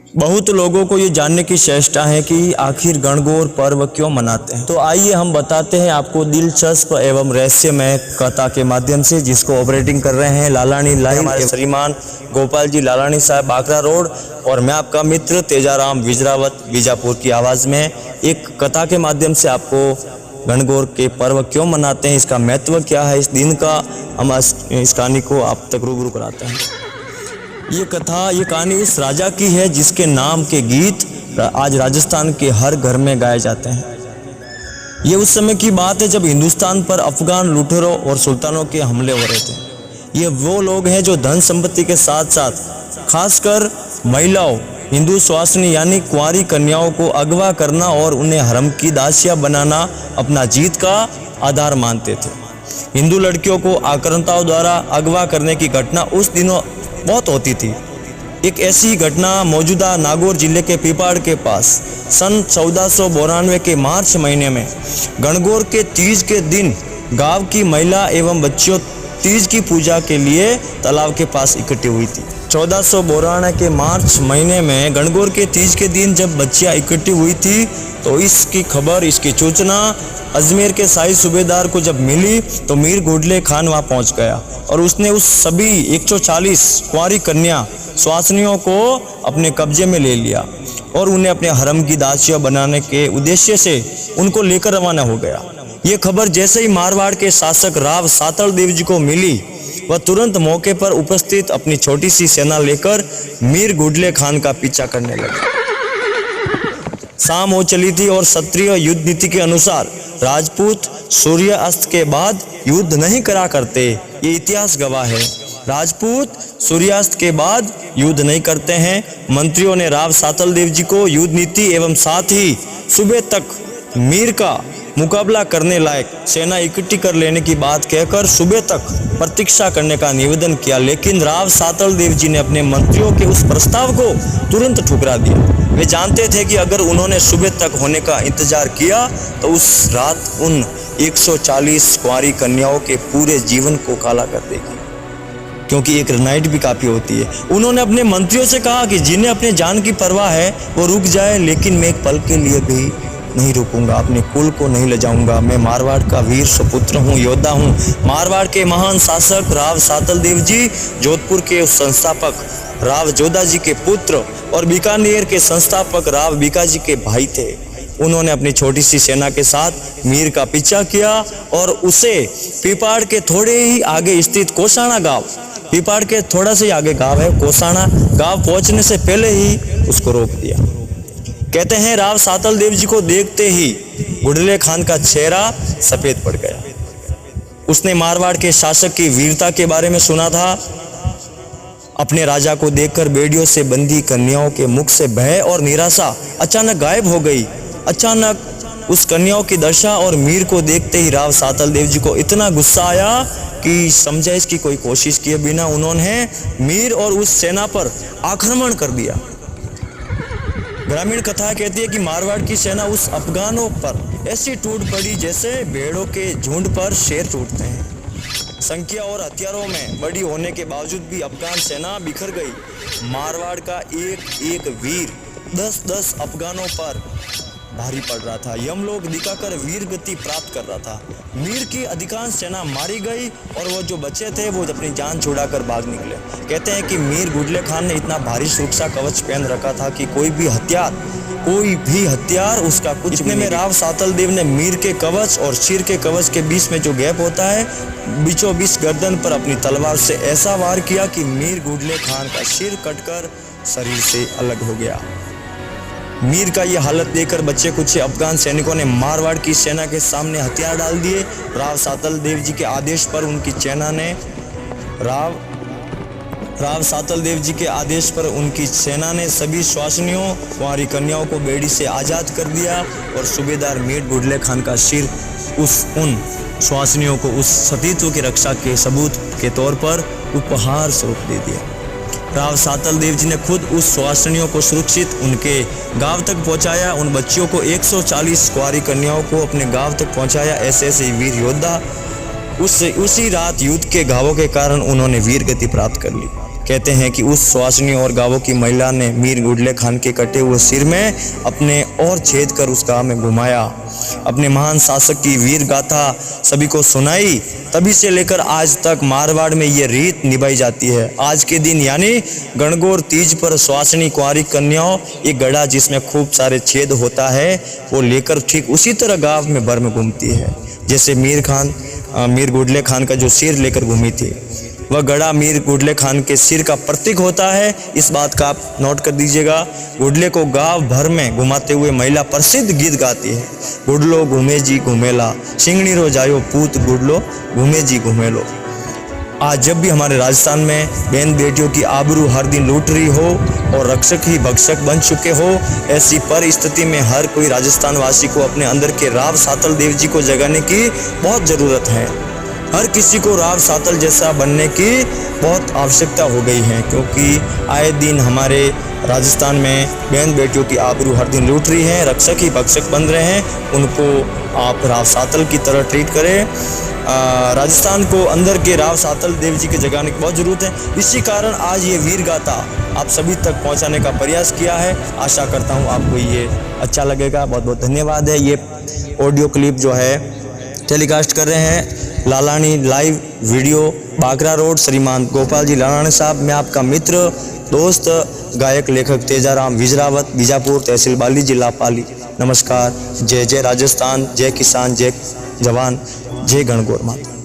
बहुत लोगों को ये जानने की चेष्टा है कि आखिर गणगौर पर्व क्यों मनाते हैं। तो आइए हम बताते हैं आपको दिलचस्प एवं रहस्यमय कथा के माध्यम से, जिसको ऑपरेटिंग कर रहे हैं लालानी लाइव हमारे श्रीमान गोपाल जी लालानी साहब बाकरा रोड, और मैं आपका मित्र तेजाराम विजरावत बीजापुर की आवाज़ में एक कथा के माध्यम से आपको गणगौर के पर्व क्यों मनाते हैं, इसका महत्व क्या है, इस दिन का हम इस कहानी को आप तक रूबरू कराते हैं। ये कहानी उस राजा की है जिसके नाम के गीत आज राजस्थान के हर घर में गाए जाते हैं। ये उस समय की बात है जब हिंदुस्तान पर अफगान लुटेरों और सुल्तानों के हमले हो रहे थे। ये वो लोग हैं जो धन संपत्ति के साथ साथ खासकर महिलाओं, हिंदू स्वासनी यानी कुंवारी कन्याओं को अगवा करना और उन्हें हरम की दासियां बनाना अपना जीत का आधार मानते थे। हिंदू लड़कियों को आक्रांताओं द्वारा अगवा करने की घटना उस दिनों बहुत होती थी। एक ऐसी घटना मौजूदा नागौर जिले के पीपाड़ के पास सन 1492 के मार्च महीने में गणगौर के तीज के दिन गांव की महिला एवं बच्चियों तीज की पूजा के लिए तालाब के पास इकट्ठी हुई थी। 1492 के मार्च महीने में गणगौर के तीज के दिन जब बच्चियां इकट्ठी हुई थी तो इसकी खबर, इसकी सूचना अजमेर के शाही सूबेदार को जब मिली तो मीर गुडले खान वहां पहुंच गया और उसने उस सभी 140 कुंवारी कन्या स्वासनियों को अपने कब्जे में ले लिया और उन्हें अपने हरम की दासियां बनाने के उद्देश्य से उनको लेकर रवाना हो गया। ये खबर जैसे ही मारवाड़ के शासक राव सातल देव जी को मिली, वह तुरंत मौके पर उपस्थित अपनी छोटी सी सेना लेकर मीर गुडले खान का पीछा करने लगे। शाम हो चली थी और क्षत्रिय युद्ध नीति के अनुसार राजपूत सूर्य अस्त के बाद युद्ध नहीं करा करते, ये इतिहास गवाह है। राजपूत सूर्यास्त के बाद युद्ध नहीं करते हैं। मंत्रियों ने राव सातल देव जी को युद्ध नीति एवं साथ ही सुबह तक मीर का मुकाबला करने लायक सेना इकट्ठी कर लेने की बात कहकर सुबह तक प्रतीक्षा करने का निवेदन किया, लेकिन राव सातल देव जी ने अपने मंत्रियों के उस प्रस्ताव को तुरंत ठुकरा दिया। वे जानते थे कि अगर उन्होंने सुबह तक होने का इंतजार किया तो उस रात उन 140 कुंवारी कन्याओं के पूरे जीवन को काला कर देगी, क्योंकि एक नाइट भी काफी होती है। उन्होंने अपने मंत्रियों से कहा कि जिन्हें अपने जान की परवाह है वो रुक जाए, लेकिन मैं एक पल के लिए भी नहीं रुकूंगा, अपने कुल को नहीं ले जाऊंगा। मैं मारवाड़ का वीर सुपुत्र हूँ, योद्धा हूँ। मारवाड़ के महान शासक राव सातल देव जी जोधपुर के संस्थापक राव जोधा जी के पुत्र और बीकानेर के संस्थापक राव बीकाजी के भाई थे। उन्होंने अपनी छोटी सी सेना के साथ मीर का पीछा किया और उसे पीपाड़ के थोड़े ही आगे स्थित कोसाना गांव, पीपाड़ के थोड़ा से आगे गांव है कोसाना गांव, पहुंचने से पहले ही उसको रोक दिया। कहते हैं राव सातल देव जी को देखते ही गुडले खान का चेहरा सफेद पड़ गया। उसने मारवाड़ के शासक की वीरता के बारे में सुना था। अपने राजा को देखकर बेड़ियों से बंदी कन्याओं के मुख से भय और निराशा अचानक गायब हो गई। अचानक उस कन्याओं की दशा और मीर को देखते ही राव सातल देव जी को इतना गुस्सा आया कि समझाइश की कोई कोशिश किए बिना उन्होंने मीर और उस सेना पर आक्रमण कर दिया। ग्रामीण कथा कहती है कि मारवाड़ की सेना उस अफगानों पर ऐसी टूट पड़ी जैसे भेड़ों के झुंड पर शेर टूटते हैं। संख्या और हथियारों में बड़ी होने के बावजूद भी अफगान सेना बिखर गई। मारवाड़ का एक एक वीर 10-10 अफगानों पर भारी पड़ रहा था। यमलोक दिखाकर वीर गति प्राप्त कर रहा था। मीर की अधिकांश सेना मारी गई और वो जो बचे थे वो अपनी जान छुड़ाकर भाग निकले। कहते हैं कि मीर गुडले खान ने इतना भारी सुरक्षा कवच पहन रखा था कि कोई भी हथियार उसका कुछ इतने में राव सातल देव ने मीर के कवच और सिर के कवच के बीच में जो गैप होता है, बीचों बीच गर्दन पर अपनी तलवार से ऐसा वार किया कि मीर गुडले खान का सिर कटकर शरीर से अलग हो गया। मीर का ये हालत देखकर बच्चे कुछ अफगान सैनिकों ने मारवाड़ की सेना के सामने हथियार डाल दिए। राव सातल देव जी के आदेश पर उनकी सेना ने राव सातल देव जी के आदेश पर उनकी सेना ने सभी स्वासनियों कुंवारी कन्याओं को बेड़ी से आज़ाद कर दिया और सूबेदार मीर गुडले खान का सिर उन स्वासनियों को उस सतीत्व की रक्षा के सबूत के तौर पर उपहार स्वरूप दे दिया। राव सातल देव जी ने खुद उस स्वासनियों को सुरक्षित उनके गांव तक पहुंचाया। उन बच्चियों को 140 कुंवारी कन्याओं को अपने गांव तक पहुंचाया। ऐसे ऐसे वीर योद्धा उसी रात युद्ध के घावों के कारण उन्होंने वीर गति प्राप्त कर ली। कहते हैं कि उस सुहासिनी और गांवों की महिला ने मीर गुडले खान के कटे हुए सिर में अपने और छेद कर उस गांव में घुमाया, अपने महान शासक की वीर गाथा सभी को सुनाई। तभी से लेकर आज तक मारवाड़ में ये रीत निभाई जाती है। आज के दिन यानी गणगौर तीज पर सुहासिनी कुंवारी कन्याओं एक गड़ा जिसमें खूब सारे छेद होता है वो लेकर ठीक उसी तरह गांव में भर में घूमती है जैसे मीर गुडले खान का जो सिर लेकर घूमी थी। वह गड़ा मीर गुडले खान के सिर का प्रतीक होता है। इस बात का आप नोट कर दीजिएगा। गुडले को गांव भर में घुमाते हुए महिला प्रसिद्ध गीत गाती है, गुडलो घूमे जी घूमेला, सिंगनी रो जायो पूत गुडलो घूमे जी घूमेलो। आज जब भी हमारे राजस्थान में बहन बेटियों की आबरू हर दिन लूट रही हो और रक्षक ही भक्षक बन चुके हो, ऐसी परिस्थिति में हर कोई राजस्थान वासी को अपने अंदर के राव सातल देव जी को जगाने की बहुत ज़रूरत है। हर किसी को राव सातल जैसा बनने की बहुत आवश्यकता हो गई है, क्योंकि आए दिन हमारे राजस्थान में बहन बेटियों की आबरू हर दिन लूट रही है, रक्षक ही भक्षक बन रहे हैं। उनको आप राव सातल की तरह ट्रीट करें। राजस्थान को अंदर के राव सातल देव जी के जगाने की बहुत ज़रूरत है। इसी कारण आज ये वीर गाथा आप सभी तक पहुंचाने का प्रयास किया है। आशा करता हूं आपको ये अच्छा लगेगा। बहुत बहुत धन्यवाद है। ये ऑडियो क्लिप जो है टेलीकास्ट कर रहे हैं Lalani live video Bagra road श्रीमान गोपाल जी लालानी साहब। मैं आपका मित्र दोस्त गायक लेखक तेजाराम विजरावत, बीजापुर तहसील बाली जिला पाली। नमस्कार। जय जय राजस्थान, जय किसान, जय जवान, जय गणगौर माता।